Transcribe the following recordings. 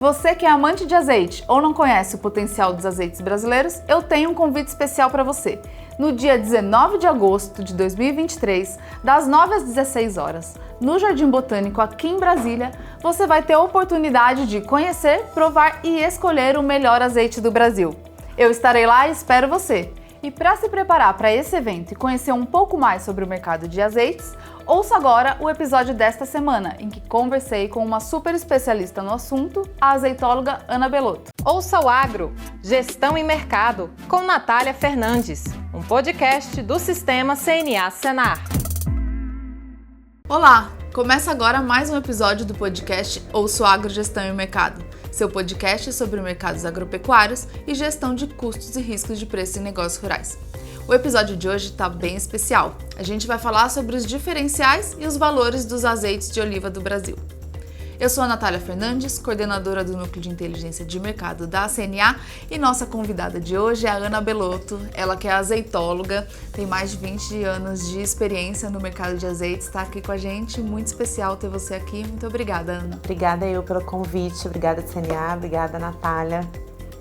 Você que é amante de azeite ou não conhece o potencial dos azeites brasileiros, eu tenho um convite especial para você. No dia 19 de agosto de 2023, das 9 às 16 horas, no Jardim Botânico aqui em Brasília, você vai ter a oportunidade de conhecer, provar e escolher o melhor azeite do Brasil. Eu estarei lá e espero você! E para se preparar para esse evento e conhecer um pouco mais sobre o mercado de azeites, ouça agora o episódio desta semana, em que conversei com uma super especialista no assunto, a azeitóloga Ana Belotto. Ouça o Agro, Gestão e Mercado, com Natália Fernandes, um podcast do Sistema CNA Senar. Olá! Começa agora mais um episódio do podcast Ouça o Agro, Gestão e Mercado, seu podcast sobre mercados agropecuários e gestão de custos e riscos de preço em negócios rurais. O episódio de hoje está bem especial. A gente vai falar sobre os diferenciais e os valores dos azeites de oliva do Brasil. Eu sou a Natália Fernandes, coordenadora do Núcleo de Inteligência de Mercado da CNA, e nossa convidada de hoje é a Ana Belotto, ela que é azeitóloga, tem mais de 20 anos de experiência no mercado de azeites, está aqui com a gente, muito especial ter você aqui, muito obrigada, Ana. Obrigada eu pelo convite, obrigada CNA, obrigada Natália,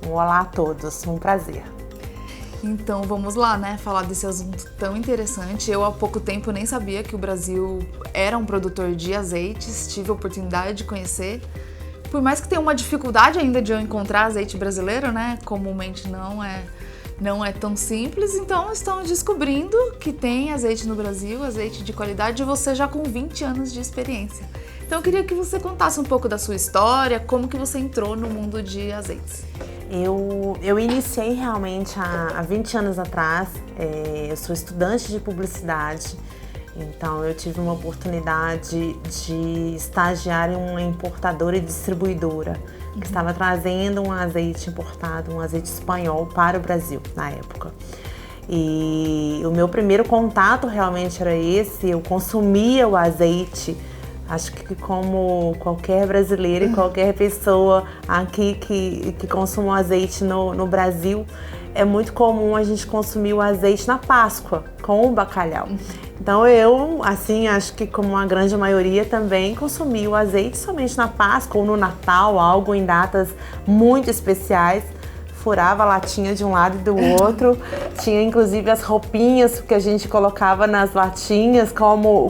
um olá a todos, um prazer. Então vamos lá, né, falar desse assunto tão interessante. Eu há pouco tempo nem sabia que o Brasil era um produtor de azeites, tive a oportunidade de conhecer. Por mais que tenha uma dificuldade ainda de eu encontrar azeite brasileiro, né, comumente não é tão simples, então estamos descobrindo que tem azeite no Brasil, azeite de qualidade, e você já com 20 anos de experiência. Então eu queria que você contasse um pouco da sua história, como que você entrou no mundo de azeites. Eu iniciei realmente há 20 anos atrás, eu sou estudante de publicidade, então eu tive uma oportunidade de estagiar em uma importadora e distribuidora que estava trazendo um azeite importado, um azeite espanhol para o Brasil na época. E o meu primeiro contato realmente era esse, eu consumia o azeite. Acho que como qualquer brasileiro e qualquer pessoa aqui que consuma o azeite no Brasil, é muito comum a gente consumir o azeite na Páscoa, com o bacalhau. Então eu, assim, acho que como a grande maioria também consumi o azeite somente na Páscoa ou no Natal, algo em datas muito especiais. Furava a latinha de um lado e do outro, tinha inclusive as roupinhas que a gente colocava nas latinhas como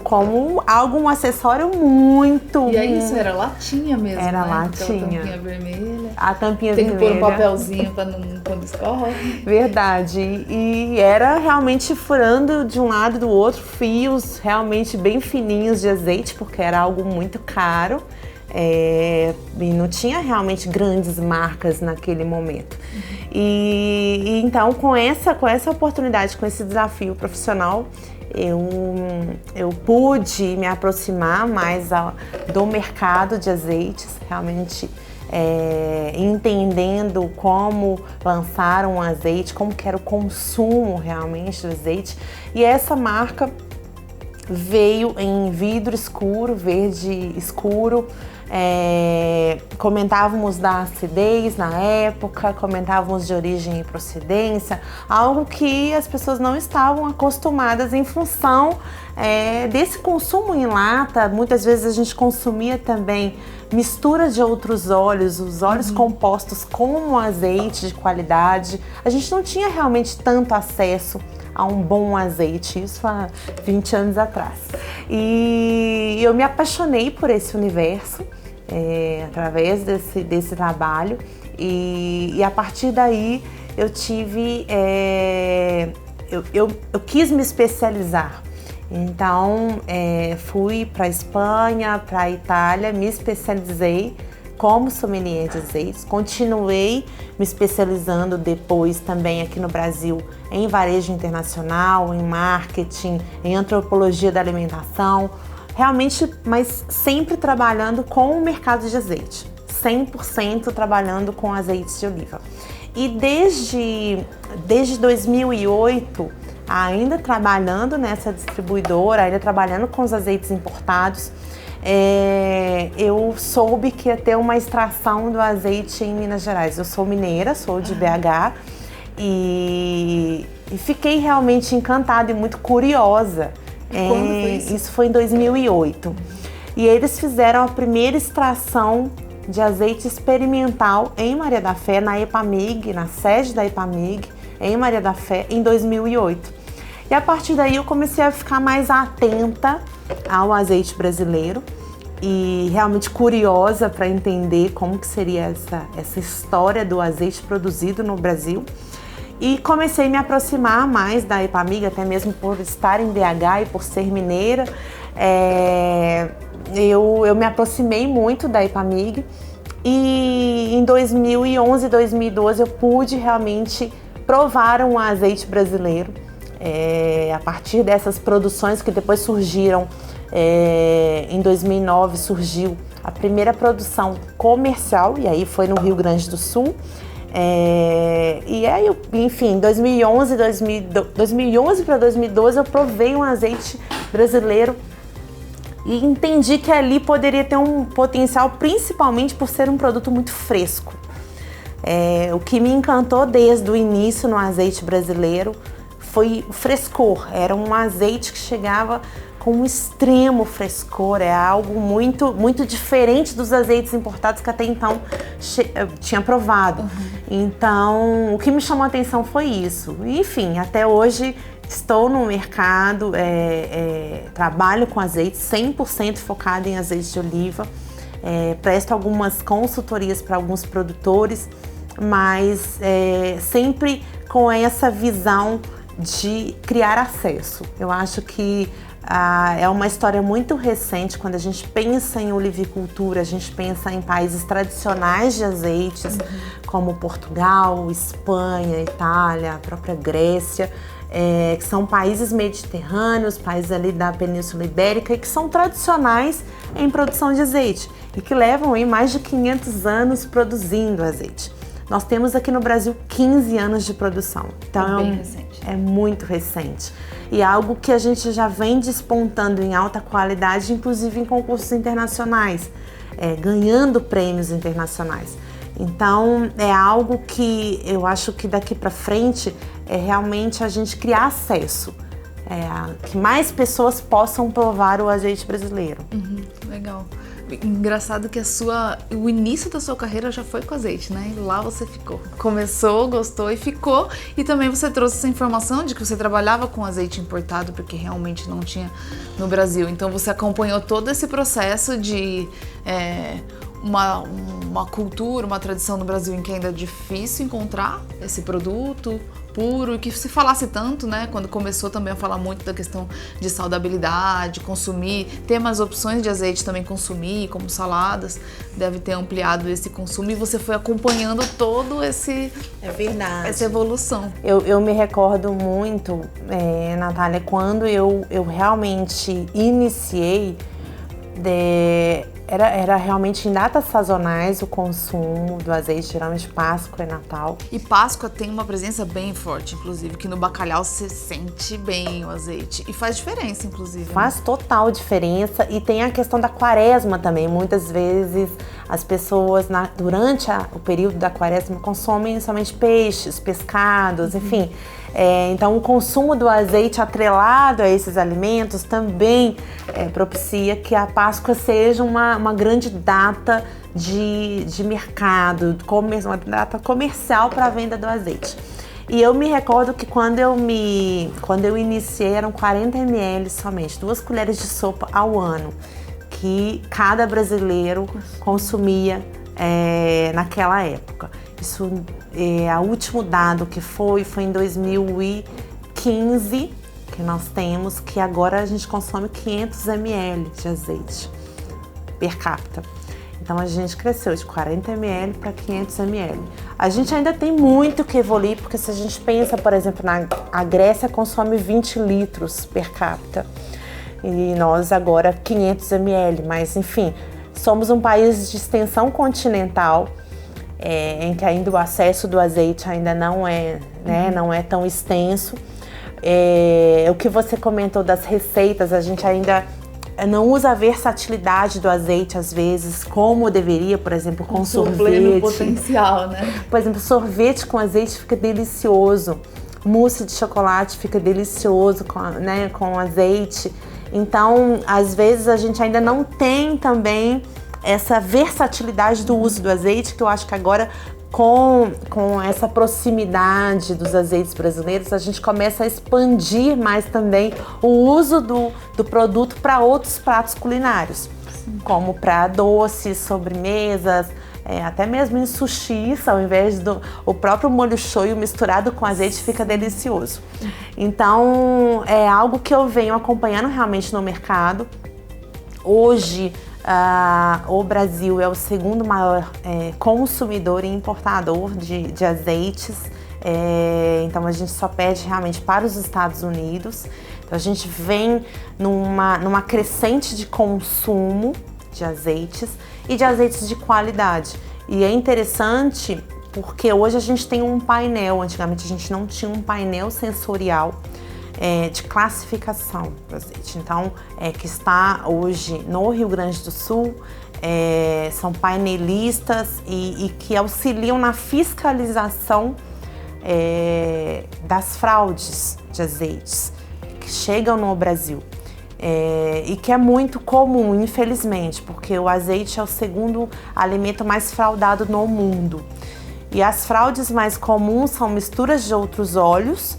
um acessório muito... E é isso, era latinha mesmo, era, né? latinha. Aquela tampinha vermelha. A tampinha Tem vermelha. Tem que pôr um papelzinho para não quando escorre. Verdade, e era realmente furando de um lado e do outro fios realmente bem fininhos de azeite, porque era algo muito caro. E não tinha realmente grandes marcas naquele momento. E então com essa oportunidade, com esse desafio profissional, eu pude me aproximar mais do mercado de azeites, realmente entendendo como lançar um azeite, como que era o consumo realmente do azeite. E essa marca veio em vidro escuro, verde escuro. Comentávamos da acidez na época, comentávamos de origem e procedência, algo que as pessoas não estavam acostumadas em função desse consumo em lata. Muitas vezes a gente consumia também mistura de outros óleos, os óleos compostos com um azeite de qualidade. A gente não tinha realmente tanto acesso a um bom azeite, isso há 20 anos atrás. E eu me apaixonei por esse universo através desse trabalho e a partir daí eu tive, eu quis me especializar. Então fui para a Espanha, para a Itália, me especializei como sommelier de azeites, continuei me especializando depois também aqui no Brasil em varejo internacional, em marketing, em antropologia da alimentação, realmente, mas sempre trabalhando com o mercado de azeite, 100% trabalhando com azeites de oliva. E desde 2008, ainda trabalhando nessa distribuidora, ainda trabalhando com os azeites importados, eu soube que ia ter uma extração do azeite em Minas Gerais. Eu sou mineira, sou de BH e fiquei realmente encantada e muito curiosa. Quando foi isso? Isso foi em 2008. E eles fizeram a primeira extração de azeite experimental em Maria da Fé, na EPAMIG, na sede da EPAMIG, em Maria da Fé, em 2008. E a partir daí eu comecei a ficar mais atenta ao azeite brasileiro e realmente curiosa para entender como que seria essa história do azeite produzido no Brasil. E comecei a me aproximar mais da EPAMIG, até mesmo por estar em BH e por ser mineira. Eu me aproximei muito da EPAMIG e em 2011, 2012 eu pude realmente provar um azeite brasileiro. A partir dessas produções que depois surgiram, em 2009 surgiu a primeira produção comercial, e aí foi no Rio Grande do Sul. E aí, enfim, em 2011 para 2012 eu provei um azeite brasileiro e entendi que ali poderia ter um potencial, principalmente por ser um produto muito fresco. O que me encantou desde o início no azeite brasileiro foi o frescor. Era um azeite que chegava com um extremo frescor, é algo muito, muito diferente dos azeites importados que até então eu tinha provado. Então, o que me chamou a atenção foi isso. Enfim, até hoje estou no mercado, trabalho com azeite, 100% focado em azeite de oliva, presto algumas consultorias para alguns produtores, mas sempre com essa visão de criar acesso. Eu acho que é uma história muito recente. Quando a gente pensa em olivicultura, a gente pensa em países tradicionais de azeites, como Portugal, Espanha, Itália, a própria Grécia, que são países mediterrâneos, países ali da Península Ibérica, e que são tradicionais em produção de azeite e que levam aí mais de 500 anos produzindo azeite. Nós temos aqui no Brasil 15 anos de produção, então bem recente. É muito recente. E algo que a gente já vem despontando em alta qualidade, inclusive em concursos internacionais, ganhando prêmios internacionais. Então é algo que eu acho que daqui para frente é realmente a gente criar acesso, que mais pessoas possam provar o azeite brasileiro. Legal. Engraçado que o início da sua carreira já foi com azeite, né? E lá você ficou. Começou, gostou e ficou. E também você trouxe essa informação de que você trabalhava com azeite importado, porque realmente não tinha no Brasil. Então você acompanhou todo esse processo de uma cultura, uma tradição no Brasil em que ainda é difícil encontrar esse produto puro, e que se falasse tanto, né, quando começou também a falar muito da questão de saudabilidade, consumir, ter mais opções de azeite também consumir, como saladas, deve ter ampliado esse consumo, e você foi acompanhando todo esse... É verdade. Essa evolução. Eu me recordo muito, Natália, quando eu realmente iniciei, era realmente em datas sazonais o consumo do azeite, geralmente Páscoa e Natal. E Páscoa tem uma presença bem forte, inclusive, que no bacalhau você sente bem o azeite. E faz diferença, inclusive. Faz total diferença. E tem a questão da quaresma também. Muitas vezes as pessoas, durante o período da quaresma, consomem somente peixes, pescados, enfim. Então o consumo do azeite atrelado a esses alimentos também propicia que a Páscoa seja uma grande data de mercado, uma data comercial para a venda do azeite. E eu me recordo que quando eu iniciei eram 40 ml somente, 2 colheres de sopa ao ano, que cada brasileiro consumia naquela época. Isso, o último dado que foi em 2015, que nós temos, que agora a gente consome 500 ml de azeite per capita. Então a gente cresceu de 40 ml para 500 ml. A gente ainda tem muito que evoluir, porque se a gente pensa, por exemplo, a Grécia consome 20 litros per capita e nós agora 500 ml, mas enfim, somos um país de extensão continental, em que ainda o acesso do azeite ainda não é tão extenso. O que você comentou das receitas, a gente ainda não usa a versatilidade do azeite às vezes como deveria, por exemplo, com sorvete. Pleno potencial, né? Por exemplo, sorvete com azeite fica delicioso, mousse de chocolate fica delicioso com azeite. Então, às vezes a gente ainda não tem também essa versatilidade do uso do azeite, que eu acho que agora com essa proximidade dos azeites brasileiros, a gente começa a expandir mais também o uso do produto para outros pratos culinários, como para doces, sobremesas, até mesmo em sushis, ao invés do o próprio molho shoyu misturado com azeite fica delicioso. Então é algo que eu venho acompanhando realmente no mercado. Hoje o Brasil é o segundo maior consumidor e importador de azeites, então a gente só perde realmente para os Estados Unidos. Então a gente vem numa crescente de consumo de azeites e de azeites de qualidade. E é interessante porque hoje a gente tem um painel, antigamente a gente não tinha um painel sensorial de classificação do azeite. Então, que está hoje no Rio Grande do Sul, são painelistas e que auxiliam na fiscalização das fraudes de azeites que chegam no Brasil. E que é muito comum, infelizmente, porque o azeite é o segundo alimento mais fraudado no mundo. E as fraudes mais comuns são misturas de outros óleos,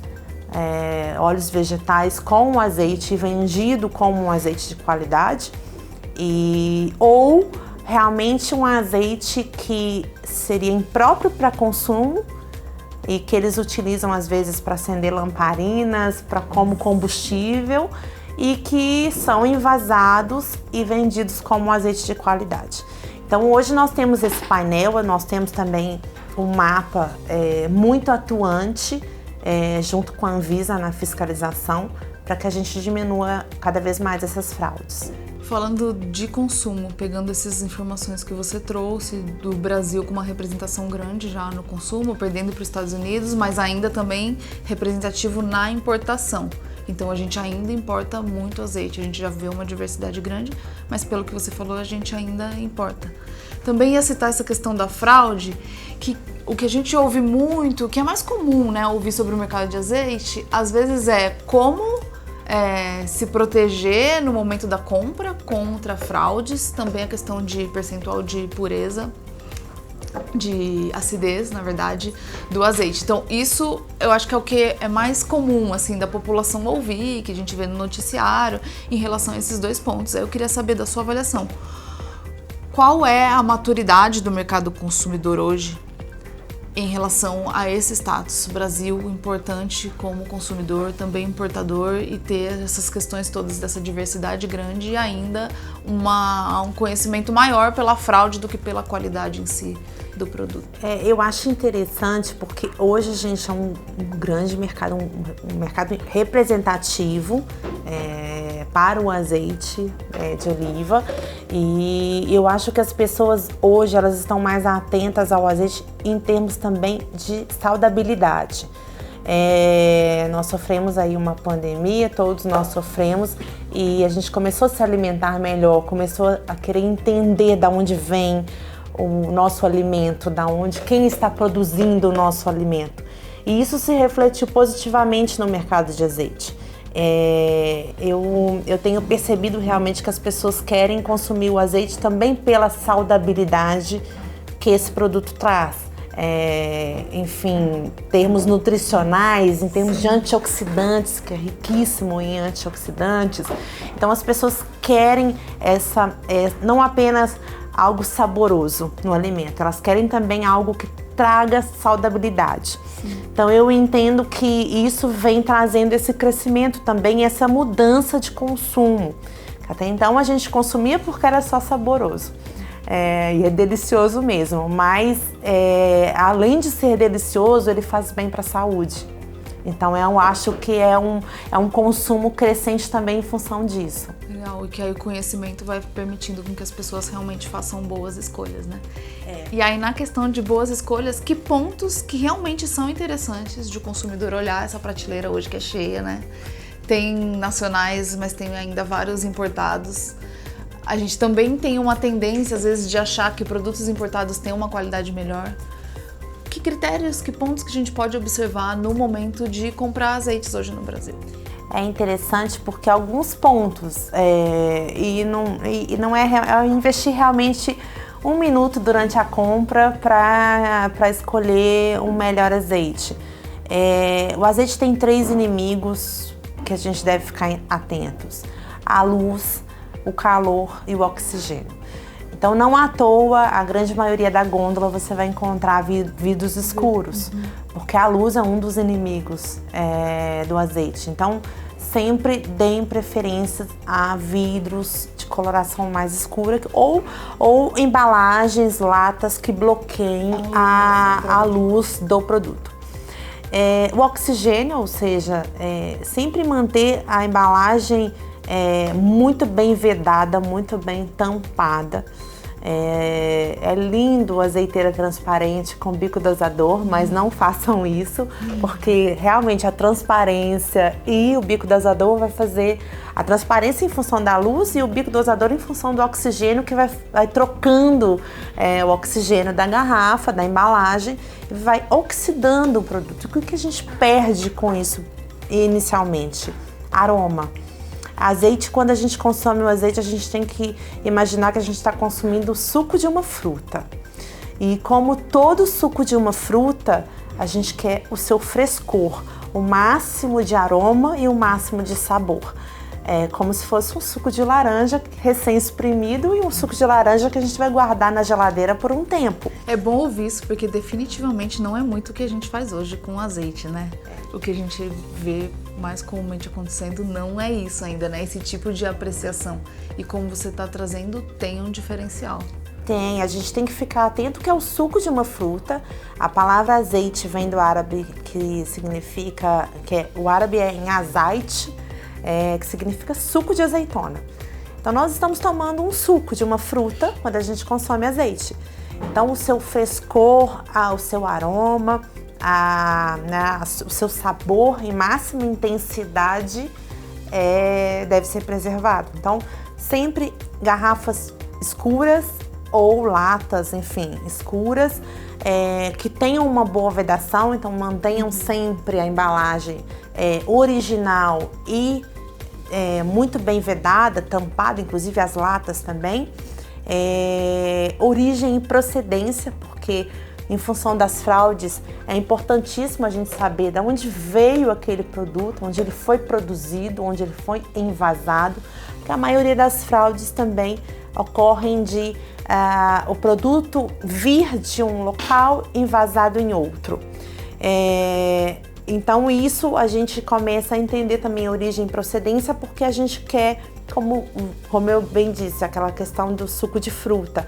óleos vegetais com o azeite vendido como um azeite de qualidade, ou realmente um azeite que seria impróprio para consumo e que eles utilizam às vezes para acender lamparinas, como combustível, e que são envasados e vendidos como azeite de qualidade. Então hoje nós temos esse painel, nós temos também um mapa muito atuante junto com a Anvisa na fiscalização para que a gente diminua cada vez mais essas fraudes. Falando de consumo, pegando essas informações que você trouxe do Brasil com uma representação grande já no consumo, perdendo para os Estados Unidos, mas ainda também representativo na importação. Então a gente ainda importa muito azeite, a gente já vê uma diversidade grande, mas pelo que você falou, a gente ainda importa. Também ia citar essa questão da fraude, que o que a gente ouve muito, que é mais comum, né, ouvir sobre o mercado de azeite, às vezes como se proteger no momento da compra contra fraudes, também a questão de percentual de pureza, de acidez, na verdade, do azeite. Então isso eu acho que é o que é mais comum, assim, da população ouvir, que a gente vê no noticiário, em relação a esses dois pontos. Aí eu queria saber da sua avaliação. Qual é a maturidade do mercado consumidor hoje em relação a esse status? Brasil importante como consumidor, também importador, e ter essas questões todas dessa diversidade grande e ainda um conhecimento maior pela fraude do que pela qualidade em si do produto. Eu acho interessante porque hoje a gente é um grande mercado, um mercado representativo para o azeite de oliva, e eu acho que as pessoas hoje elas estão mais atentas ao azeite em termos também de saudabilidade. Nós sofremos aí uma pandemia, todos nós sofremos, e a gente começou a se alimentar melhor, começou a querer entender de onde vem o nosso alimento, quem está produzindo o nosso alimento. E isso se refletiu positivamente no mercado de azeite. Eu tenho percebido realmente que as pessoas querem consumir o azeite também pela saudabilidade que esse produto traz. Enfim, termos nutricionais, em termos de antioxidantes, que é riquíssimo em antioxidantes. Então as pessoas querem não apenas algo saboroso no alimento, elas querem também algo que traga saudabilidade. Sim. Então eu entendo que isso vem trazendo esse crescimento também, essa mudança de consumo. Até então a gente consumia porque era só saboroso. E é delicioso mesmo, mas além de ser delicioso, ele faz bem para a saúde. Então eu acho que é um consumo crescente também em função disso. Legal, e que aí o conhecimento vai permitindo com que as pessoas realmente façam boas escolhas, né? E aí na questão de boas escolhas, que pontos que realmente são interessantes de o consumidor olhar essa prateleira hoje que é cheia, né? Tem nacionais, mas tem ainda vários importados. A gente também tem uma tendência, às vezes, de achar que produtos importados têm uma qualidade melhor. Que critérios, que pontos que a gente pode observar no momento de comprar azeites hoje no Brasil? é interessante porque alguns pontos, não é investir realmente 1 minuto durante a compra para escolher um melhor azeite. O azeite tem 3 inimigos que a gente deve ficar atentos: a luz, o calor e o oxigênio. Então, não à toa, a grande maioria da gôndola você vai encontrar vidros escuros, porque a luz é um dos inimigos do azeite. Então, sempre deem preferência a vidros de coloração mais escura ou embalagens, latas que bloqueiem a luz do produto. O oxigênio, ou seja, sempre manter a embalagem muito bem vedada, muito bem tampada. É lindo a azeiteira transparente com bico dosador, mas não façam isso, porque realmente a transparência e o bico dosador vai fazer a transparência em função da luz e o bico dosador em função do oxigênio, que vai trocando o oxigênio da garrafa, da embalagem, e vai oxidando o produto. O que a gente perde com isso inicialmente? Aroma. Azeite, quando a gente consome o azeite, a gente tem que imaginar que a gente está consumindo o suco de uma fruta. E como todo suco de uma fruta, a gente quer o seu frescor, o máximo de aroma e o máximo de sabor. É como se fosse um suco de laranja recém-espremido e um suco de laranja que a gente vai guardar na geladeira por um tempo. É bom ouvir isso, porque definitivamente não é muito o que a gente faz hoje com azeite, né? O que a gente vê mais comumente acontecendo não é isso ainda, né? Esse tipo de apreciação. E como você está trazendo, tem um diferencial. A gente tem que ficar atento que é o suco de uma fruta. A palavra azeite vem do árabe, que significa, o árabe é em azeite, que significa suco de azeitona. Então nós estamos tomando um suco de uma fruta quando a gente consome azeite. Então o seu frescor, o seu aroma, o seu sabor em máxima intensidade deve ser preservado. Então sempre garrafas escuras ou latas, enfim, escuras, que tenham uma boa vedação. Então mantenham sempre a embalagem original e muito bem vedada, tampada, inclusive as latas também. Origem e procedência, porque em função das fraudes é importantíssimo a gente saber de onde veio aquele produto, onde ele foi produzido, onde ele foi envasado, porque a maioria das fraudes também ocorrem de o produto vir de um local envasado em outro. Então isso a gente começa a entender também a origem e procedência, porque a gente quer, como eu bem disse, aquela questão do suco de fruta,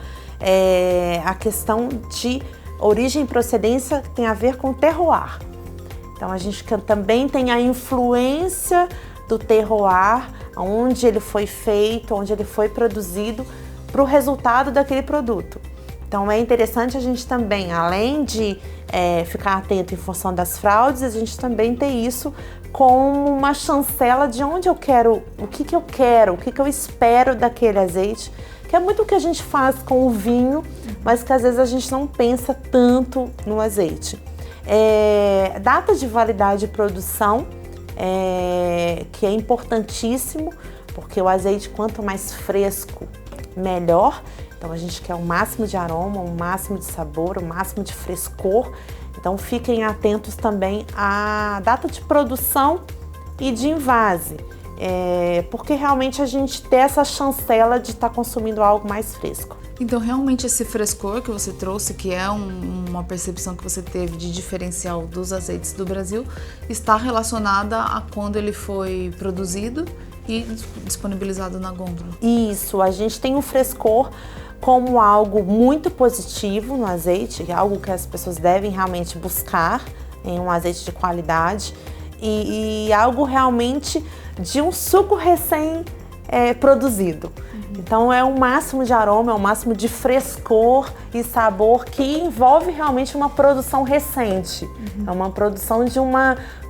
a questão de origem e procedência tem a ver com o terroir. Então a gente também tem a influência do terroir, onde ele foi feito, onde ele foi produzido, para o resultado daquele produto. Então é interessante a gente também, além de ficar atento em função das fraudes, a gente também ter isso como uma chancela de onde eu quero, o que eu quero, o que eu espero daquele azeite, que é muito o que a gente faz com o vinho, mas que às vezes a gente não pensa tanto no azeite. Data de validade de produção, que é importantíssimo, porque o azeite, quanto mais fresco, melhor. Então a gente quer o máximo de aroma, o máximo de sabor, o máximo de frescor. Então fiquem atentos também à data de produção e de envase, porque realmente a gente tem essa chancela de estar consumindo algo mais fresco. Então realmente esse frescor que você trouxe, que é uma percepção que você teve de diferencial dos azeites do Brasil, está relacionada a quando ele foi produzido e disponibilizado na gôndola. Isso, a gente tem um frescor como algo muito positivo no azeite, algo que as pessoas devem realmente buscar em um azeite de qualidade e algo realmente de um suco recém produzido. Então é o máximo de aroma, é o máximo de frescor e sabor que envolve realmente uma produção recente. É uma produção de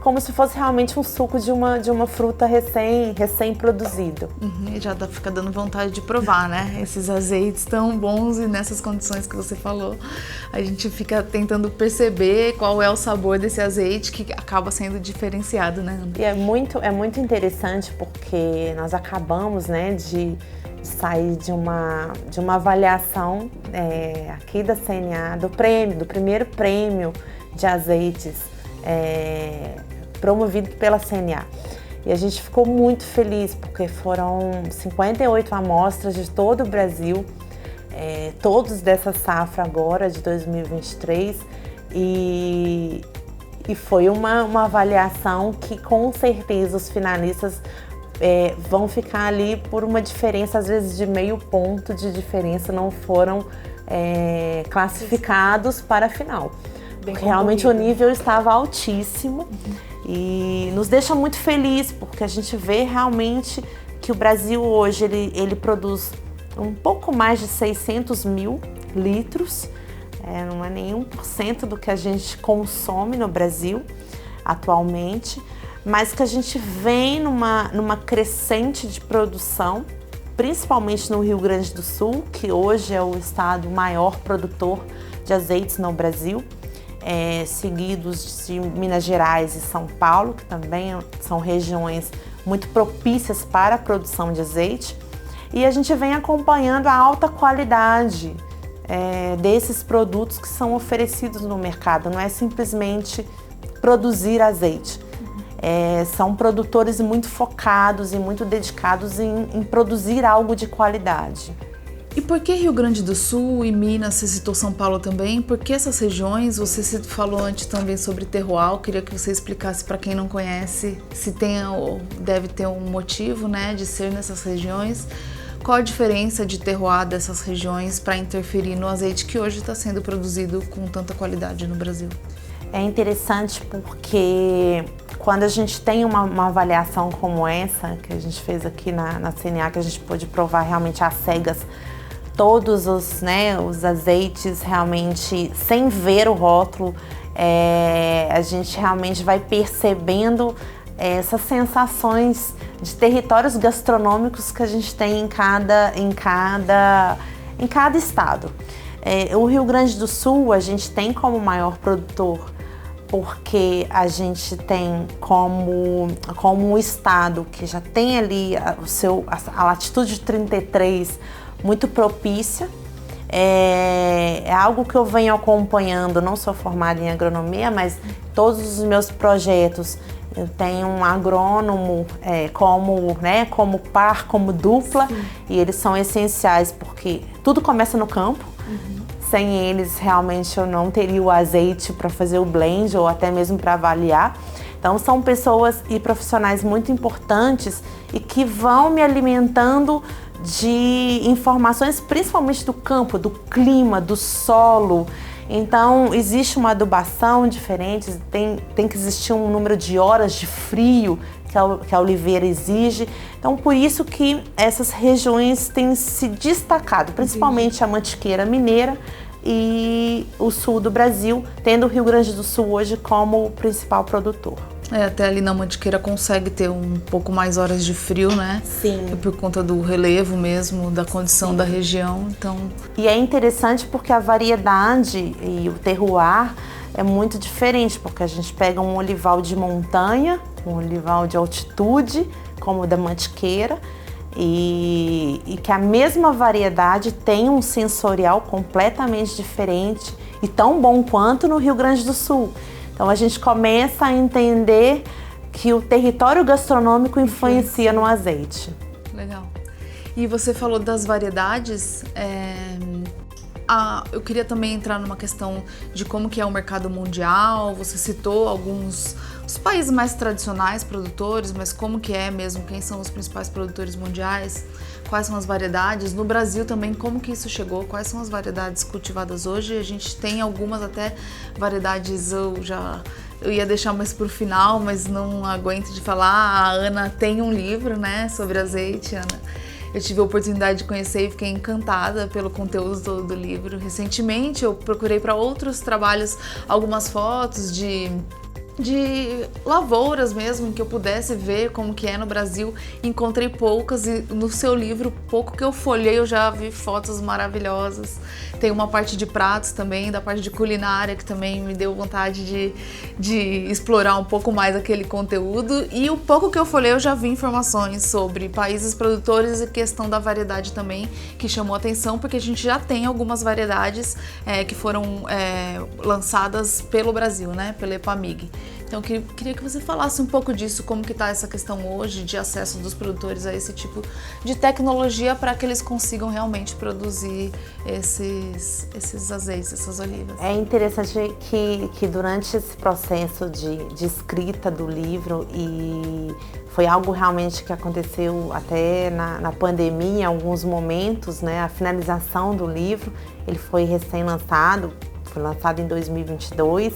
como se fosse realmente um suco de uma fruta recém-produzido. E já fica dando vontade de provar, né? Esses azeites tão bons e nessas condições que você falou, a gente fica tentando perceber qual é o sabor desse azeite que acaba sendo diferenciado, né, Ana? E é muito interessante porque nós acabamos, né, de sair de uma avaliação aqui da CNA, do primeiro prêmio de azeites promovido pela CNA. E a gente ficou muito feliz porque foram 58 amostras de todo o Brasil, todos dessa safra agora de 2023, e foi uma avaliação que com certeza os finalistas vão ficar ali por uma diferença, às vezes de meio ponto de diferença, não foram classificados para a final. Porque realmente o nível estava altíssimo e nos deixa muito feliz, porque a gente vê realmente que o Brasil hoje ele produz um pouco mais de 600 mil litros, não é nem 1% do que a gente consome no Brasil atualmente, mas que a gente vem numa crescente de produção, principalmente no Rio Grande do Sul, que hoje é o estado maior produtor de azeites no Brasil, seguidos de Minas Gerais e São Paulo, que também são regiões muito propícias para a produção de azeite. E a gente vem acompanhando a alta qualidade desses produtos que são oferecidos no mercado. Não é simplesmente produzir azeite. São produtores muito focados e muito dedicados em produzir algo de qualidade. E por que Rio Grande do Sul e Minas, você citou São Paulo também? Por que essas regiões? Você falou antes também sobre terroir, eu queria que você explicasse para quem não conhece, se tem ou deve ter um motivo, né, de ser nessas regiões. Qual a diferença de terroir dessas regiões para interferir no azeite que hoje está sendo produzido com tanta qualidade no Brasil? É interessante porque quando a gente tem uma avaliação como essa, que a gente fez aqui na CNA, que a gente pôde provar realmente às cegas todos os azeites realmente sem ver o rótulo, a gente realmente vai percebendo essas sensações de territórios gastronômicos que a gente tem em cada estado. O Rio Grande do Sul a gente tem como maior produtor, porque a gente tem como um estado que já tem ali a latitude 33 muito propícia. É algo que eu venho acompanhando, não sou formada em agronomia, mas todos os meus projetos eu tenho um agrônomo como par, como dupla. Sim. E eles são essenciais porque tudo começa no campo. Sem eles, realmente, eu não teria o azeite para fazer o blend ou até mesmo para avaliar. Então, são pessoas e profissionais muito importantes e que vão me alimentando de informações, principalmente do campo, do clima, do solo. Então, existe uma adubação diferente, tem que existir um número de horas de frio que a oliveira exige. Então, por isso que essas regiões têm se destacado, principalmente a Mantiqueira Mineira e o sul do Brasil, tendo o Rio Grande do Sul hoje como o principal produtor. Até ali na Mantiqueira consegue ter um pouco mais horas de frio, né? Sim. Por conta do relevo mesmo, da condição Sim. da região, então... E é interessante porque a variedade e o terroir é muito diferente, porque a gente pega um olival de montanha, um olival de altitude, como o da Mantiqueira, e que a mesma variedade tem um sensorial completamente diferente e tão bom quanto no Rio Grande do Sul. Então a gente começa a entender que o território gastronômico influencia no azeite. Legal. E você falou das variedades, eu queria também entrar numa questão de como que é o mercado mundial. Você citou alguns os países mais tradicionais produtores, mas como que é mesmo? Quem são os principais produtores mundiais? Quais são as variedades? No Brasil também, como que isso chegou? Quais são as variedades cultivadas hoje? A gente tem algumas até variedades, eu ia deixar mais pro final, mas não aguento de falar. A Ana tem um livro, né, sobre azeite, Ana. Eu tive a oportunidade de conhecer e fiquei encantada pelo conteúdo do livro. Recentemente eu procurei para outros trabalhos algumas fotos de lavouras mesmo, que eu pudesse ver como que é no Brasil. Encontrei poucas e no seu livro, pouco que eu folhei, eu já vi fotos maravilhosas. Tem uma parte de pratos também, da parte de culinária, que também me deu vontade de explorar um pouco mais aquele conteúdo. E o pouco que eu folhei, eu já vi informações sobre países produtores e questão da variedade também, que chamou atenção, porque a gente já tem algumas variedades que foram lançadas pelo Brasil, né, pela EPAMIG. Então eu queria que você falasse um pouco disso, como que está essa questão hoje de acesso dos produtores a esse tipo de tecnologia para que eles consigam realmente produzir esses azeites, essas olivas. É interessante que durante esse processo de escrita do livro, e foi algo realmente que aconteceu até na pandemia, em alguns momentos, né, a finalização do livro, ele foi recém-lançado, foi lançado em 2022,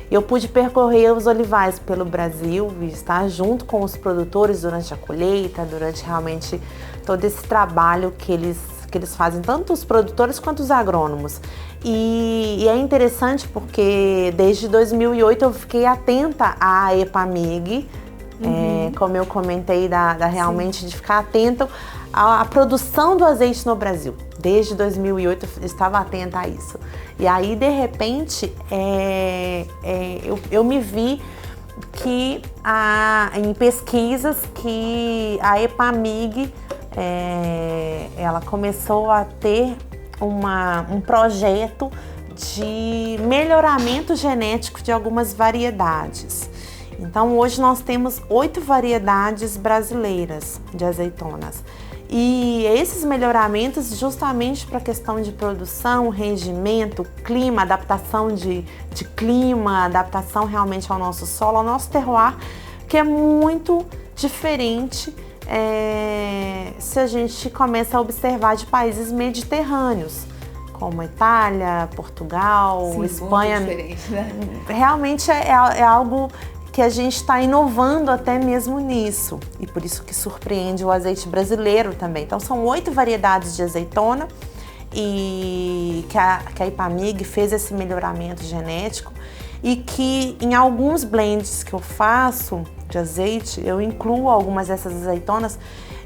eu pude percorrer os olivais pelo Brasil e estar junto com os produtores durante a colheita, durante realmente todo esse trabalho que eles fazem, tanto os produtores quanto os agrônomos. E é interessante porque desde 2008 eu fiquei atenta à EPAMIG, como eu comentei, realmente de ficar atento à produção do azeite no Brasil. Desde 2008 eu estava atenta a isso. E aí, de repente, eu me vi que em pesquisas que a EPAMIG ela começou a ter um projeto de melhoramento genético de algumas variedades. Então, hoje nós temos 8 variedades brasileiras de azeitonas. E esses melhoramentos justamente para a questão de produção, rendimento, clima, adaptação de clima, adaptação realmente ao nosso solo, ao nosso terroir, que é muito diferente se a gente começa a observar de países mediterrâneos, como Itália, Portugal, sim, Espanha. Muito diferente, né? Realmente é algo que a gente está inovando até mesmo nisso, e por isso que surpreende o azeite brasileiro também. Então são 8 variedades de azeitona e que a EPAMIG fez esse melhoramento genético, e que em alguns blends que eu faço de azeite, eu incluo algumas dessas azeitonas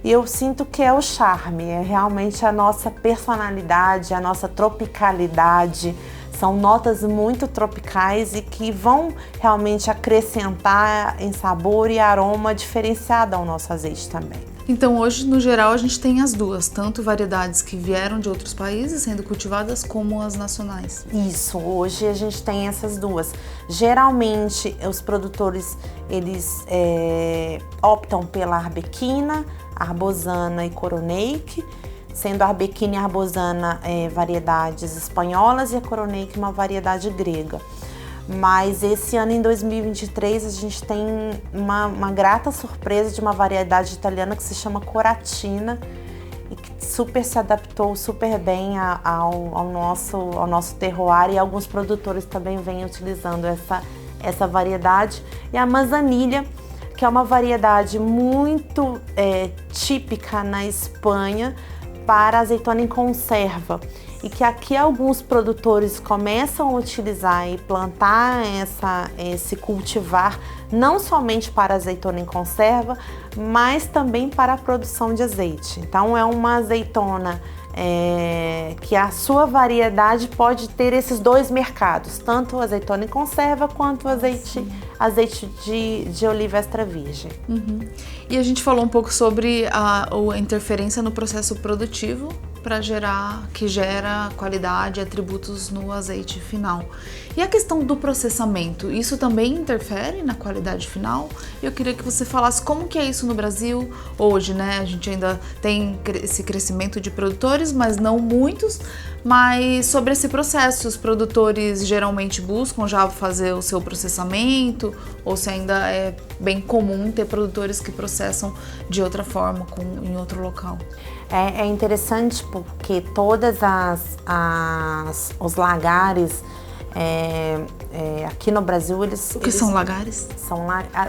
e eu sinto que é o charme, é realmente a nossa personalidade, a nossa tropicalidade. São notas muito tropicais e que vão realmente acrescentar em sabor e aroma diferenciado ao nosso azeite também. Então hoje, no geral, a gente tem as duas, tanto variedades que vieram de outros países sendo cultivadas, como as nacionais. Isso, hoje a gente tem essas duas. Geralmente os produtores, eles optam pela arbequina, arbosana e coroneik, sendo a arbequina e a arbosana variedades espanholas e a coroneik uma variedade grega. Mas esse ano, em 2023, a gente tem uma grata surpresa de uma variedade italiana que se chama Coratina e que super se adaptou super bem ao nosso terroir, e alguns produtores também vêm utilizando essa variedade. E a Manzanilha, que é uma variedade muito típica na Espanha para azeitona em conserva, e que aqui alguns produtores começam a utilizar e plantar esse cultivar não somente para azeitona em conserva, mas também para a produção de azeite. Então é uma azeitona que a sua variedade pode ter esses dois mercados, tanto o azeitona em conserva quanto o azeite de oliva extra virgem. Uhum. E a gente falou um pouco sobre a interferência no processo produtivo que gera qualidade e atributos no azeite final. E a questão do processamento, isso também interfere na qualidade final? Eu queria que você falasse como que é isso no Brasil hoje, né? A gente ainda tem esse crescimento de produtores, mas não muitos, mas sobre esse processo, os produtores geralmente buscam já fazer o seu processamento, ou se ainda é bem comum ter produtores que processam de outra forma, em outro local? É interessante porque todas os lagares Aqui no Brasil eles... O que são lagares?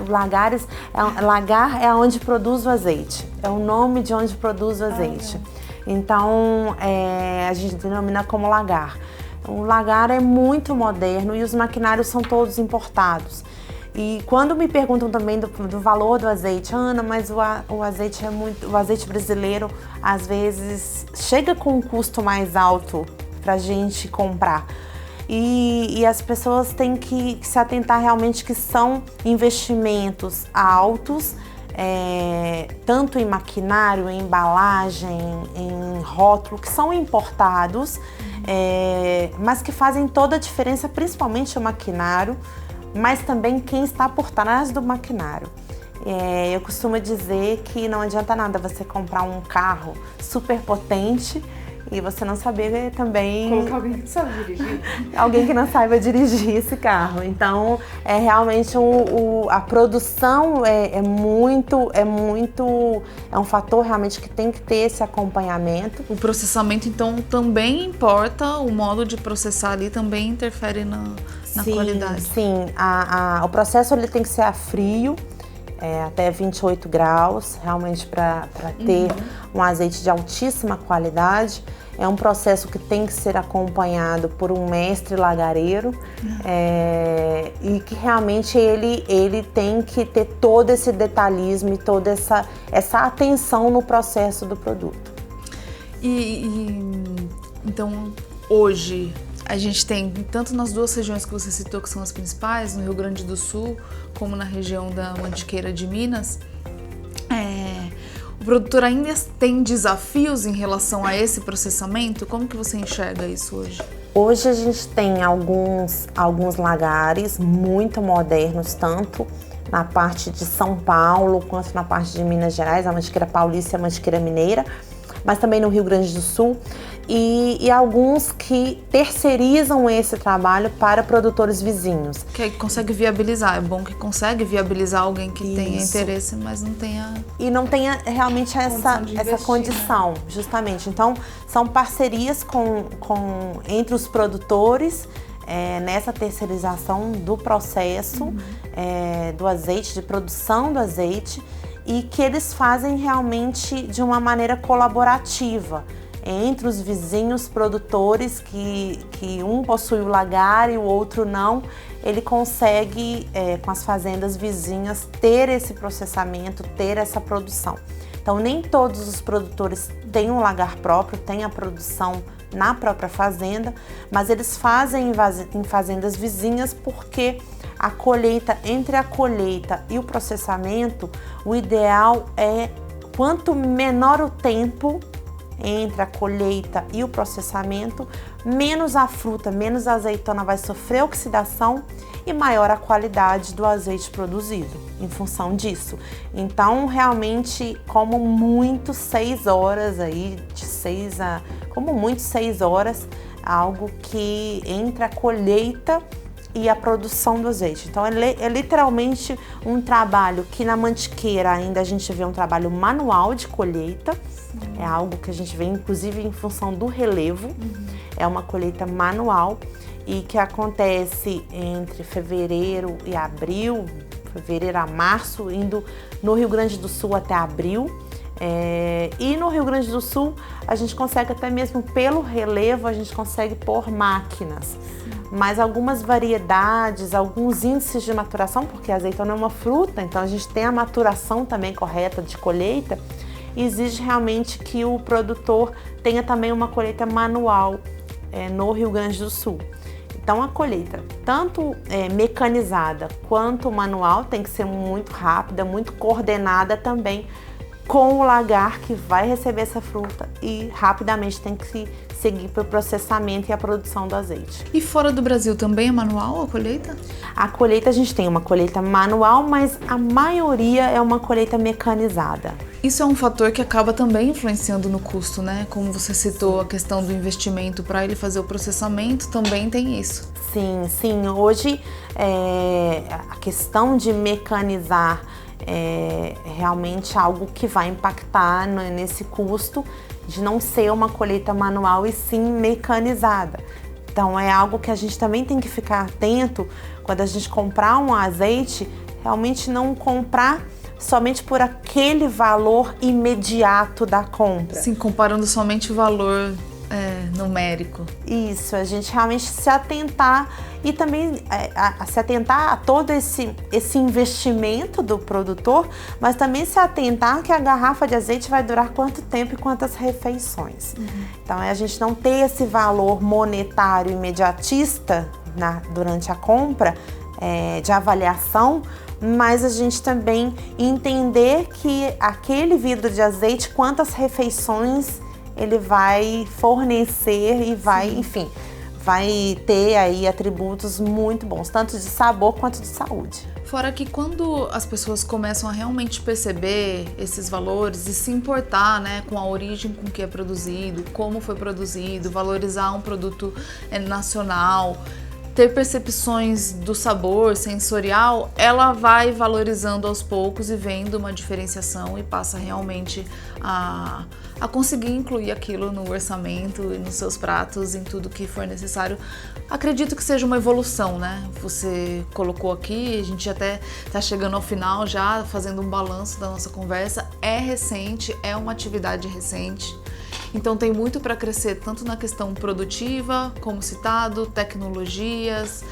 Lagares, lagar é onde produz o azeite, é o nome de onde produz o azeite. Então a gente denomina como lagar. O lagar é muito moderno e os maquinários são todos importados. E quando me perguntam também do valor do azeite, Ana, mas o azeite brasileiro às vezes chega com um custo mais alto para a gente comprar. E as pessoas têm que se atentar realmente que são investimentos altos, tanto em maquinário, em embalagem, em rótulo, que são importados, mas que fazem toda a diferença, principalmente o maquinário, mas também quem está por trás do maquinário. Eu costumo dizer que não adianta nada você comprar um carro super potente e você não saber também... Colocar alguém que não sabe dirigir. Alguém que não saiba dirigir esse carro. Então, realmente a produção é um fator realmente que tem que ter esse acompanhamento. O processamento, então, também importa, o modo de processar ali também interfere na qualidade. Sim, o processo ele tem que ser a frio, até 28 graus, realmente para ter um azeite de altíssima qualidade. É um processo que tem que ser acompanhado por um mestre lagareiro e que realmente ele tem que ter todo esse detalhismo e toda essa atenção no processo do produto. Então, hoje, a gente tem, tanto nas duas regiões que você citou, que são as principais, no Rio Grande do Sul, como na região da Mantiqueira de Minas, o produtor ainda tem desafios em relação a esse processamento? Como que você enxerga isso hoje? Hoje a gente tem alguns lagares muito modernos, tanto na parte de São Paulo quanto na parte de Minas Gerais, a Mantiqueira Paulista e a Mantiqueira Mineira, mas também no Rio Grande do Sul. E alguns que terceirizam esse trabalho para produtores vizinhos. Que aí consegue viabilizar, é bom que consegue viabilizar alguém que tenha interesse, mas não tenha... E não tenha realmente essa condição, justamente. Então, são parcerias entre os produtores nessa terceirização do processo do azeite, de produção do azeite, e que eles fazem realmente de uma maneira colaborativa. Entre os vizinhos produtores, que um possui o lagar e o outro não, ele consegue, com as fazendas vizinhas, ter esse processamento, ter essa produção. Então, nem todos os produtores têm um lagar próprio, têm a produção na própria fazenda, mas eles fazem em fazendas vizinhas porque a colheita, entre a colheita e o processamento, o ideal é, quanto menor o tempo entre a colheita e o processamento, menos a fruta, menos a azeitona vai sofrer oxidação e maior a qualidade do azeite produzido, em função disso. Então, realmente, como muito 6 horas aí, como muito 6 horas, algo que entre a colheita e a produção do azeite. Então é literalmente um trabalho que na Mantiqueira ainda a gente vê um trabalho manual de colheita. É algo que a gente vê inclusive em função do relevo. É uma colheita manual e que acontece entre fevereiro e abril, fevereiro a março, indo no Rio Grande do Sul até abril. E no Rio Grande do Sul a gente consegue até mesmo pelo relevo, a gente consegue pôr máquinas. Mas algumas variedades, alguns índices de maturação, porque a azeitona é uma fruta, então a gente tem a maturação também correta de colheita, exige realmente que o produtor tenha também uma colheita manual no Rio Grande do Sul. Então a colheita, tanto mecanizada quanto manual, tem que ser muito rápida, muito coordenada também com o lagar que vai receber essa fruta e rapidamente tem que seguir para o processamento e a produção do azeite. E fora do Brasil também é manual a colheita? A colheita, a gente tem uma colheita manual, mas a maioria é uma colheita mecanizada. Isso é um fator que acaba também influenciando no custo, né? Como você citou, a questão do investimento para ele fazer o processamento, também tem isso. Sim. Hoje, a questão de mecanizar é realmente algo que vai impactar nesse custo de não ser uma colheita manual e sim mecanizada. Então é algo que a gente também tem que ficar atento quando a gente comprar um azeite, realmente não comprar somente por aquele valor imediato da compra. Sim, comparando somente o valor numérico. Isso, a gente realmente se atentar e também se atentar a todo esse investimento do produtor, mas também se atentar que a garrafa de azeite vai durar quanto tempo e quantas refeições. Então é a gente não ter esse valor monetário imediatista durante a compra, de avaliação, mas a gente também entender que aquele vidro de azeite, quantas refeições ele vai fornecer e vai, enfim, vai ter aí atributos muito bons, tanto de sabor quanto de saúde. Fora que quando as pessoas começam a realmente perceber esses valores e se importar, né, com a origem com que é produzido, como foi produzido, valorizar um produto nacional, ter percepções do sabor sensorial, ela vai valorizando aos poucos e vendo uma diferenciação e passa realmente a conseguir incluir aquilo no orçamento e nos seus pratos, em tudo que for necessário. Acredito que seja uma evolução, né? Você colocou aqui, a gente até tá chegando ao final já, fazendo um balanço da nossa conversa. É recente, é uma atividade recente. Então tem muito para crescer, tanto na questão produtiva, como citado, tecnologias,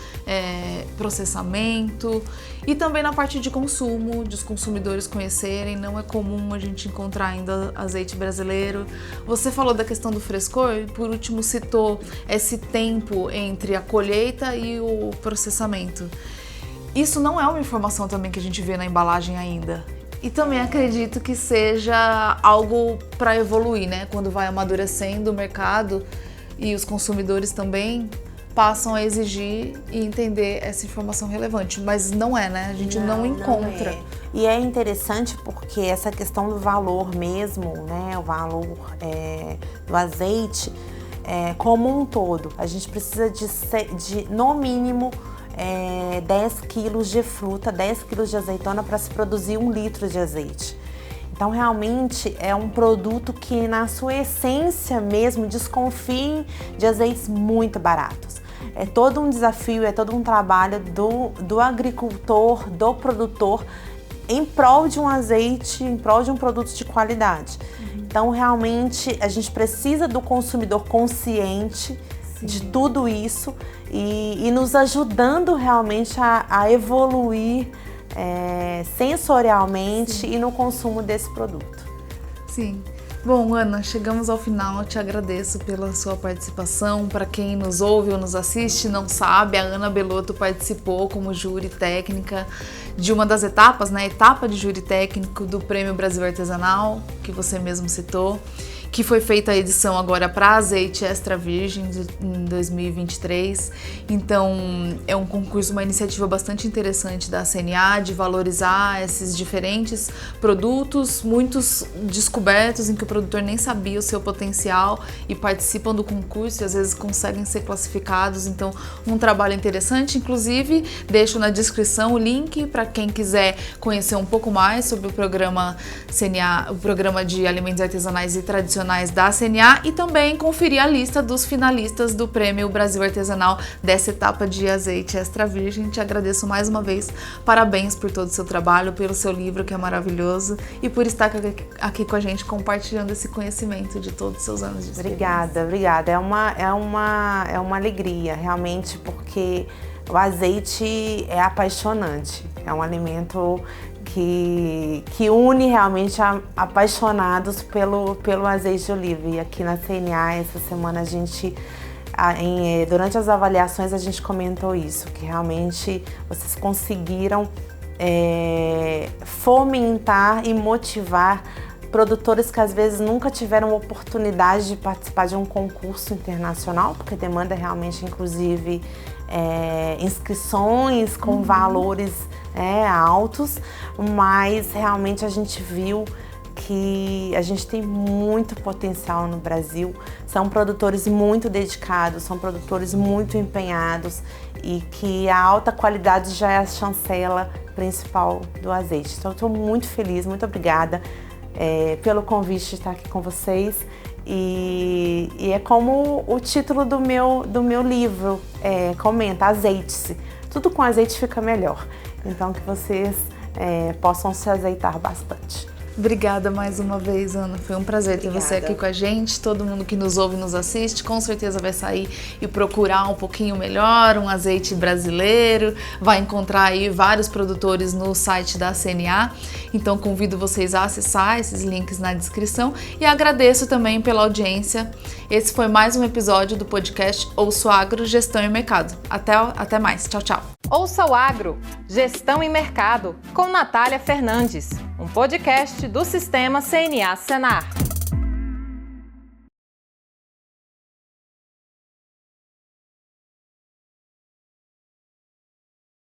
processamento e também na parte de consumo, de os consumidores conhecerem. Não é comum a gente encontrar ainda azeite brasileiro. Você falou da questão do frescor e por último citou esse tempo entre a colheita e o processamento. Isso não é uma informação também que a gente vê na embalagem ainda. E também acredito que seja algo para evoluir, né? Quando vai amadurecendo o mercado e os consumidores também passam a exigir e entender essa informação relevante. Mas não é, né? A gente não encontra. Não é. E é interessante porque essa questão do valor mesmo, né? O valor do azeite como um todo. A gente precisa de no mínimo 10 quilos de fruta, 10 quilos de azeitona para se produzir 1 litro de azeite. Então, realmente, é um produto que, na sua essência mesmo, desconfiem de azeites muito baratos. É todo um desafio, é todo um trabalho do agricultor, do produtor, em prol de um azeite, em prol de um produto de qualidade. Então, realmente, a gente precisa do consumidor consciente de tudo isso e nos ajudando realmente a evoluir sensorialmente e no consumo desse produto. Sim. Bom, Ana, chegamos ao final. Eu te agradeço pela sua participação. Para quem nos ouve ou nos assiste não sabe, a Ana Belotto participou como júri técnica de uma das etapas, né? Etapa de júri técnico do Prêmio Brasil Artesanal, que você mesmo citou, que foi feita a edição agora para azeite extra virgem em 2023. Então é um concurso, uma iniciativa bastante interessante da CNA de valorizar esses diferentes produtos, muitos descobertos em que o produtor nem sabia o seu potencial e participam do concurso e às vezes conseguem ser classificados. Então um trabalho interessante. Inclusive deixo na descrição o link para quem quiser conhecer um pouco mais sobre o programa CNA, o programa de alimentos artesanais e tradicionais da CNA, e também conferir a lista dos finalistas do Prêmio Brasil Artesanal dessa etapa de azeite extra virgem. Te agradeço mais uma vez, parabéns por todo o seu trabalho, pelo seu livro que é maravilhoso e por estar aqui com a gente compartilhando esse conhecimento de todos os seus anos de experiência. Obrigada. É uma alegria realmente, porque o azeite é apaixonante, é um alimento que une realmente apaixonados pelo azeite de oliva. E aqui na CNA, essa semana, a gente, durante as avaliações, a gente comentou isso, que realmente vocês conseguiram fomentar e motivar produtores que às vezes nunca tiveram oportunidade de participar de um concurso internacional, porque demanda realmente, inclusive, inscrições com valores altos, mas realmente a gente viu que a gente tem muito potencial no Brasil. São produtores muito dedicados, são produtores muito empenhados e que a alta qualidade já é a chancela principal do azeite. Então, eu estou muito feliz, muito obrigada pelo convite de estar aqui com vocês E é como o título do meu livro comenta, azeite-se. Tudo com azeite fica melhor. Então que vocês possam se azeitar bastante. Obrigada mais uma vez, Ana. Foi um prazer ter você aqui com a gente. Todo mundo que nos ouve e nos assiste, com certeza vai sair e procurar um pouquinho melhor, um azeite brasileiro. Vai encontrar aí vários produtores no site da CNA. Então convido vocês a acessar esses links na descrição e agradeço também pela audiência. Esse foi mais um episódio do podcast Ouça o Agro, Gestão e Mercado. Até mais. Tchau, tchau. Ouça o Agro, Gestão e Mercado, com Natália Fernandes, um podcast do Sistema CNA Senar.